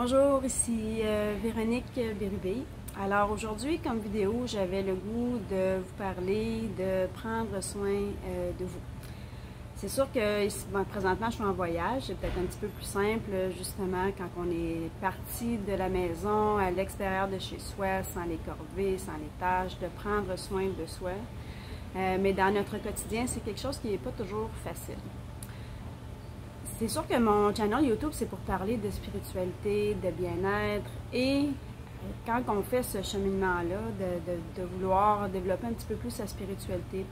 Bonjour, ici Véronique Bérubé. Alors aujourd'hui, comme vidéo, j'avais le goût de vous parler de prendre soin de vous. C'est sûr que présentement, je suis en voyage. C'est peut-être un petit peu plus simple, justement, quand on est parti de la maison, à l'extérieur de chez soi, sans les corvées, sans les tâches, de prendre soin de soi. Mais dans notre quotidien, c'est quelque chose qui n'est pas toujours facile. C'est sûr que mon channel YouTube, c'est pour parler de spiritualité, de bien-être, et quand on fait ce cheminement-là, de vouloir développer un petit peu plus sa spiritualité,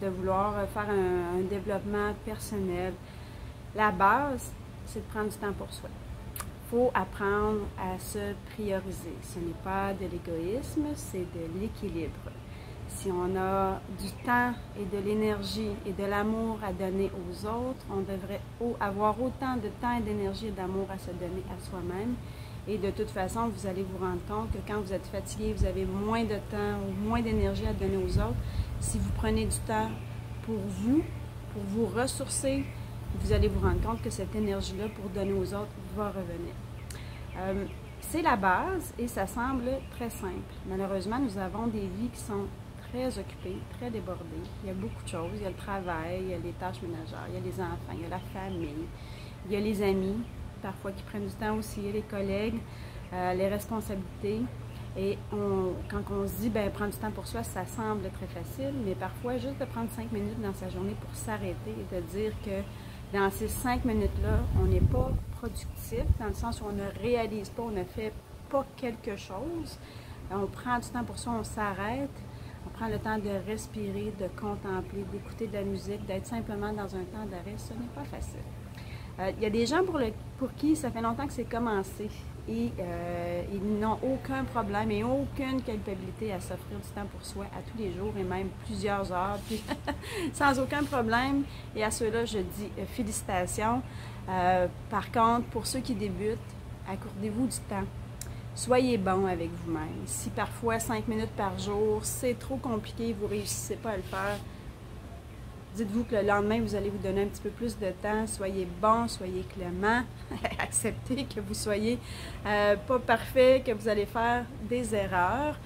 de vouloir faire un développement personnel, la base, c'est de prendre du temps pour soi. Il faut apprendre à se prioriser. Ce n'est pas de l'égoïsme, c'est de l'équilibre. Si on a du temps et de l'énergie et de l'amour à donner aux autres, on devrait avoir autant de temps et d'énergie et d'amour à se donner à soi-même. Et de toute façon, vous allez vous rendre compte que quand vous êtes fatigué, vous avez moins de temps ou moins d'énergie à donner aux autres. Si vous prenez du temps pour vous ressourcer, vous allez vous rendre compte que cette énergie-là pour donner aux autres va revenir. C'est la base et ça semble très simple. Malheureusement, nous avons des vies qui sont très occupé, très débordé. Il y a beaucoup de choses. Il y a le travail, il y a les tâches ménagères, il y a les enfants, il y a la famille, il y a les amis, parfois qui prennent du temps aussi, il y a les collègues, les responsabilités. Et quand on se dit, prendre du temps pour soi, ça semble très facile, mais parfois, juste de prendre 5 minutes dans sa journée pour s'arrêter et de dire que dans ces 5 minutes-là, on n'est pas productif, dans le sens où on ne réalise pas, on ne fait pas quelque chose. On prend du temps pour soi, on s'arrête. On prend le temps de respirer, de contempler, d'écouter de la musique, d'être simplement dans un temps d'arrêt. Ce n'est pas facile. Il y a des gens pour qui ça fait longtemps que c'est commencé et ils n'ont aucun problème et aucune culpabilité à s'offrir du temps pour soi à tous les jours et même plusieurs heures, puis sans aucun problème. Et à ceux-là, je dis félicitations. Par contre, pour ceux qui débutent, accordez-vous du temps. Soyez bon avec vous-même. Si parfois 5 minutes par jour, c'est trop compliqué, vous ne réussissez pas à le faire, dites-vous que le lendemain, vous allez vous donner un petit peu plus de temps. Soyez bon, soyez clément. Acceptez que vous soyez pas parfait, que vous allez faire des erreurs.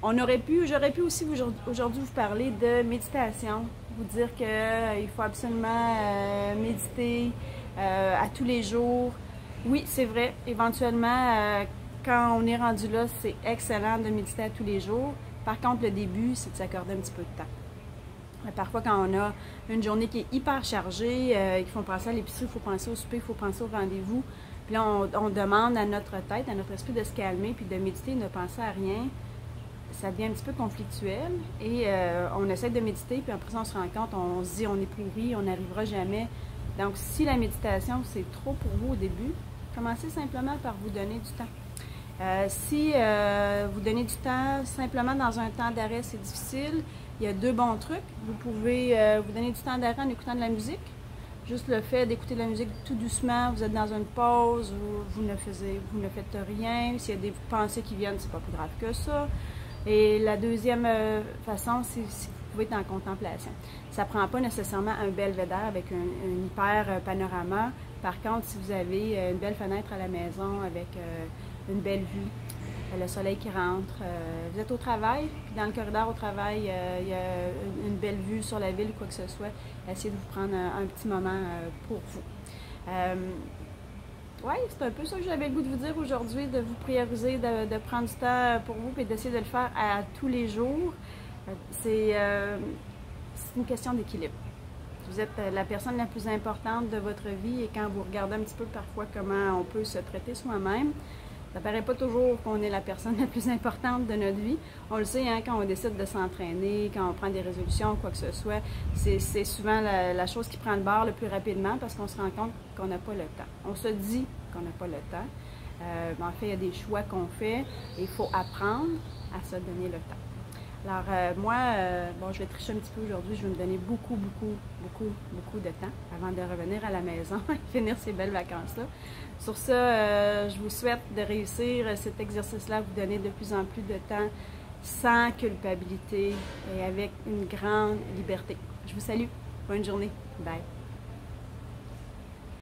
J'aurais pu aussi aujourd'hui vous parler de méditation, vous dire qu'il faut absolument méditer à tous les jours. Oui, c'est vrai, éventuellement, quand on est rendu là, c'est excellent de méditer à tous les jours. Par contre, le début, c'est de s'accorder un petit peu de temps. Parfois, quand on a une journée qui est hyper chargée, qu'il faut penser à l'épicerie, il faut penser au souper, il faut penser au rendez-vous, puis là, on demande à notre tête, à notre esprit de se calmer, puis de méditer, de ne penser à rien, ça devient un petit peu conflictuel. Et on essaie de méditer, puis après ça, on se rend compte, on se dit, on est pourri, on n'arrivera jamais. Donc, si la méditation, c'est trop pour vous au début, commencez simplement par vous donner du temps. Si vous donnez du temps simplement dans un temps d'arrêt, c'est difficile. Il y a 2 bons trucs. Vous pouvez vous donner du temps d'arrêt en écoutant de la musique. Juste le fait d'écouter de la musique tout doucement, vous êtes dans une pause, vous ne faites rien. S'il y a des pensées qui viennent, c'est pas plus grave que ça. Et la deuxième façon, c'est si vous pouvez être en contemplation. Ça ne prend pas nécessairement un belvédère avec un hyper panorama. Par contre, si vous avez une belle fenêtre à la maison avec une belle vue, le soleil qui rentre, vous êtes au travail, puis dans le corridor au travail, il y a une belle vue sur la ville ou quoi que ce soit, essayez de vous prendre un petit moment pour vous. Oui, c'est un peu ça que j'avais le goût de vous dire aujourd'hui, de vous prioriser, de prendre du temps pour vous et d'essayer de le faire à tous les jours. C'est une question d'équilibre. Vous êtes la personne la plus importante de votre vie et quand vous regardez un petit peu parfois comment on peut se traiter soi-même, ça ne paraît pas toujours qu'on est la personne la plus importante de notre vie. On le sait, hein, quand on décide de s'entraîner, quand on prend des résolutions, quoi que ce soit, c'est souvent la chose qui prend le bord le plus rapidement parce qu'on se rend compte qu'on n'a pas le temps. On se dit qu'on n'a pas le temps. En fait, il y a des choix qu'on fait et il faut apprendre à se donner le temps. Alors, moi, je vais tricher un petit peu aujourd'hui. Je vais me donner beaucoup de temps avant de revenir à la maison et finir ces belles vacances-là. Sur ça, je vous souhaite de réussir cet exercice-là, vous donner de plus en plus de temps sans culpabilité et avec une grande liberté. Je vous salue. Bonne journée. Bye.